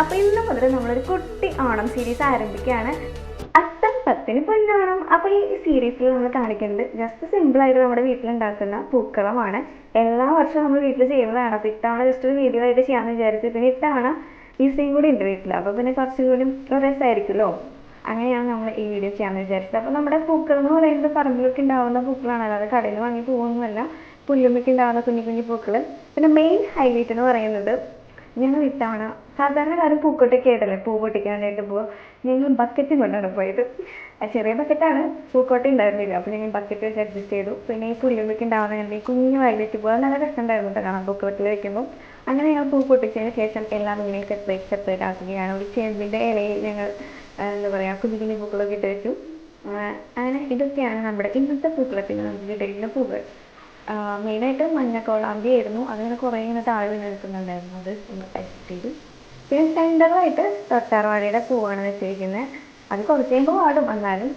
അപ്പോൾ ഇന്ന് മുതൽ നമ്മളൊരു കുട്ടി ഓണം സീരീസ് ആരംഭിക്കുകയാണ്. അത്തം പത്തിന് പൊന്നോണം. അപ്പോൾ ഈ സീരീസിൽ നമ്മൾ കാണിക്കുന്നത് ജസ്റ്റ് സിമ്പിളായിട്ട് നമ്മുടെ വീട്ടിലുണ്ടാക്കുന്ന പൂക്കളമാണ്. എല്ലാ വർഷവും നമ്മൾ വീട്ടിൽ ചെയ്യുന്നതാണ്. അപ്പോൾ ഇത്തവണ ജസ്റ്റ് ഒരു വീഡിയോ ആയിട്ട് ചെയ്യാമെന്ന് വിചാരിച്ചു. പിന്നെ ഇത്തവണ ഈസയും കൂടി ഉണ്ട് വീട്ടിൽ, അപ്പോൾ പിന്നെ കുറച്ചും കൂടി രസമായിരിക്കുമല്ലോ. അങ്ങനെയാണ് നമ്മൾ ഈ വീഡിയോ ചെയ്യാമെന്ന് വിചാരിച്ചത്. അപ്പോൾ നമ്മുടെ പൂക്കൾ എന്ന് പറയുന്നത് പറമ്പിലൊക്കെ ഉണ്ടാകുന്ന പൂക്കളാണ്, അല്ലാതെ കടയിൽ വാങ്ങി പോകുന്നതല്ല. പുല്ലുമ്മയ്ക്ക് ഉണ്ടാകുന്ന കുഞ്ഞു കുഞ്ഞു പൂക്കൾ. പിന്നെ മെയിൻ ഹൈലൈറ്റ് എന്ന് പറയുന്നത്, ഞങ്ങൾ ഇത്തവണ സാധാരണ കാലം പൂക്കോട്ടൊക്കെ ആയിട്ടല്ലേ പൂ പൊട്ടിക്കാനായിട്ട് പോവുക. ഞങ്ങൾ ബക്കറ്റും കൊണ്ടാണ് പോയത്. ചെറിയ ബക്കറ്റാണ്, പൂക്കോട്ട ഉണ്ടായിരുന്നില്ല. അപ്പോൾ ഞങ്ങൾ ബക്കറ്റ് വെച്ച് അഡ്ജസ്റ്റ് ചെയ്തു. പിന്നെ ഈ പുല്ലുമ്മയ്ക്ക് ഉണ്ടാകുന്ന ഞങ്ങൾ ഈ കുഞ്ഞു വയലറ്റ് പൂ, നല്ല രസമുണ്ടായിരുന്നു കേട്ടോ കാണാൻ പൂക്കോട്ടിൽ വയ്ക്കുമ്പോൾ. അങ്ങനെ ഞങ്ങൾ പൂ പൊട്ടിച്ചതിന് ശേഷം എല്ലാം ഇങ്ങനെ സെപ്പറേറ്റ് ആക്കുകയാണ്. ഒരു ചേമ്പിൻ്റെ ഇലയിൽ ഞങ്ങൾ എന്താ പറയുക, കുഞ്ഞു കുഞ്ഞു പൂക്കളൊക്കെ ഇട്ട് വെച്ചു. അങ്ങനെ ഇതൊക്കെയാണ് നമ്മുടെ ഇന്നത്തെ പൂക്കളത്തിന് നമുക്ക് കിട്ടിയിരിക്കുന്ന പൂക്കൾ. മെയിനായിട്ട് മഞ്ഞക്കോളാമ്പി ആയിരുന്നു. അതിങ്ങനെ കുറേ ഇങ്ങനെ താഴെ വീണ് നിൽക്കുന്നുണ്ടായിരുന്നു, അത് ഒന്ന് ടെസ്റ്റ് ചെയ്തു. പിന്നെ സെൻറ്ററായിട്ട് തൊട്ടാർവാഴയുടെ പൂവാണ് വെച്ചിരിക്കുന്നത്. അത് കുറച്ച് കഴിയുമ്പോൾ വാടും, എന്നാലും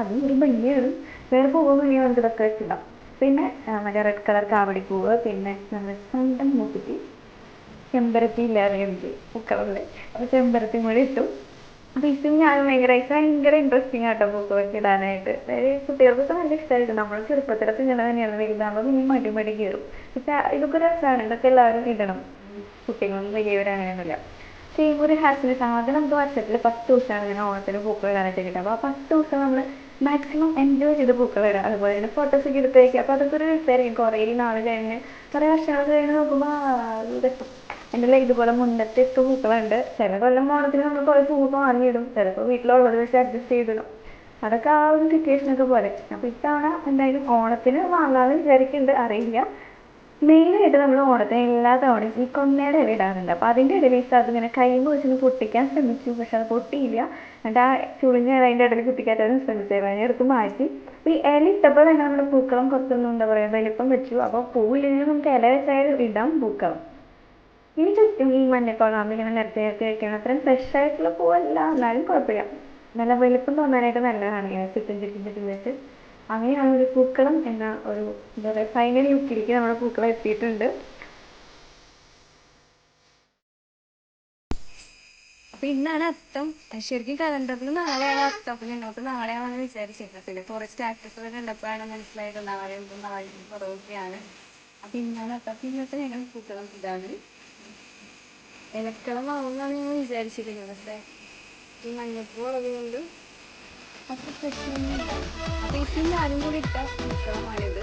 അതും ഒരു ഭംഗിയാണ്. വേറെ പൂവൊന്നും ഇനി നമുക്ക് ഇതൊക്കെ വെച്ചിടാം. പിന്നെ മറ്റേ റെഡ് കളർ കാവടിപ്പൂവ്, പിന്നെ നമ്മുടെ സ്വന്തം മൂക്കുറ്റി ചെമ്പരത്തി ഇല്ലാതെ ഉണ്ട് പൂക്കളുണ്ട്, അപ്പോൾ ചെമ്പരത്തി കൂടി ഇട്ടു. അപ്പോൾ ഇതും ഞാൻ ഭയങ്കര ഇൻട്രസ്റ്റിംഗ് ആട്ടോ പൂക്കളൊക്കെ ഇടാനായിട്ട്. അതായത് കുട്ടികൾക്കൊക്കെ നല്ല ഇഷ്ടമായിട്ട്. നമ്മൾ ചെറുപ്പത്തിലൊക്കെ ഇങ്ങനെ തന്നെയാണ്, വലുതാകുമ്പോൾ പിന്നെ മടി കയറും. പക്ഷെ ഇതൊക്കെ രസമാണ്, ഇതൊക്കെ എല്ലാവരും ഇടണം. കുട്ടികളും വലിയവരങ്ങനെയൊന്നുമില്ല. സെയിം ഒരു ഹാപ്പിനെസ് ആണ്. അത് നമുക്ക് വർഷത്തിൽ 10 ദിവസമാണ് ഇങ്ങനെ ഓണത്തിന് പൂക്കൾ ഇടാനായിട്ട് കിട്ടുക. അപ്പോൾ ആ 10 ദിവസം നമ്മൾ മാക്സിമം എൻജോയ് ചെയ്ത് പൂക്കൾ ഇടുക. അതുപോലെ തന്നെ ഫോട്ടോസൊക്കെ എടുത്ത് വയ്ക്കുക. അപ്പോൾ അതൊക്കെ ഒരു രസമായിരിക്കും. കുറേ നാൾ കഴിഞ്ഞ്, കുറേ വർഷങ്ങൾ കഴിഞ്ഞ് നോക്കുമ്പോൾ രസം. എൻ്റെ കയ്യിൽ ഇതുപോലെ മുന്നത്തെ 8 പൂക്കളുണ്ട്. ചില കൊല്ലം ഓണത്തിന് നമ്മൾ കുറേ പൂക്കൾ വാങ്ങിയിടും, ചിലപ്പോൾ വീട്ടിലുള്ളത് വെച്ച് അഡ്ജസ്റ്റ് ചെയ്തിടും. അതൊക്കെ ആ ഒരു സിറ്റുവേഷനൊക്കെ പോലെ. അപ്പോൾ ഇത്തവണ എന്തായാലും ഓണത്തിന് വാങ്ങാമെന്ന് വിചാരിക്കുന്നുണ്ട്, അറിയില്ല. മെയിനായിട്ട് നമ്മൾ ഓണത്തിന് എല്ലാ തവണയും ഈ കൊന്നയുടെ ഇല ഇടാറുണ്ട്. അപ്പോൾ അതിൻ്റെ ഇടയിൽ അതിങ്ങനെ കൈമ്പ് വെച്ചൊന്ന് പൊട്ടിക്കാൻ ശ്രമിച്ചു, പക്ഷെ അത് പൊട്ടിയില്ല. എന്നിട്ട് ആ ചുളിഞ്ഞ ഇല അതിൻ്റെ ഇടയിൽ കുത്തിക്കയറ്റാനും ശ്രമിച്ചായിരുന്നു, അതിനെ എടുത്ത് മാറ്റി. അപ്പോൾ ഈ ഇല ഇട്ടപ്പോൾ തന്നെ നമ്മുടെ പൂക്കളം കുറച്ചൊന്നും എന്താ പറയുക വലിപ്പം വെച്ചു. അപ്പോൾ പൂവില്ലെങ്കിൽ നമുക്ക് ഇല വെച്ചായാലും ഇടാം പൂക്കളം. ഇനി ചുറ്റും ഈ മഞ്ഞക്കോളാമ്പി ഇങ്ങനെ നിരത്തി വയ്ക്കണം. അത്രയും ഫ്രഷ് ആയിട്ടുള്ള പൂവല്ല, എന്നാലും കുഴപ്പമില്ല. നല്ല വെളുപ്പം തോന്നാനായിട്ട് നല്ലതാണ് ഇങ്ങനെ ചുറ്റും വെച്ച്. അങ്ങനെയാണ് ഒരു പൂക്കളം എന്ന ഒരു എന്താ പറയുക ഫൈനൽ ലുക്കിലേക്ക് നമ്മുടെ പൂക്കളം എത്തിയിട്ടുണ്ട്. അപ്പോൾ ഇന്നാണ് അത്തം. ശരിക്കും കലണ്ടറിൽ നാളെയാണ് അത്തം. അപ്പോൾ ഞങ്ങൾക്ക് നാളെയാണെന്ന് വിചാരിച്ചിരുന്നത്. പിന്നെ കുറേ സ്റ്റാറ്റസുകൾ കണ്ടപ്പോഴാണ് മനസ്സിലായത് നാളെ കുറവൊക്കെയാണ്. അപ്പോൾ ഇന്നാണ് അത്തം. ഇന്നത്തെ ഞങ്ങൾ പൂക്കളം ഇതാണ്. ഇലക്കളം ആവുമെന്നാണ് ഞങ്ങൾ വിചാരിച്ചിരിക്കുന്നത്. പക്ഷേ ഈ മഞ്ഞപ്പൂ ഉള്ളത് കൊണ്ട് അത്ര പ്രശ്നമൊന്നുമില്ല. അപ്പോൾ ഇപ്പം ഞാനും കൂടി ഇട്ട പൂക്കളമാണിത്.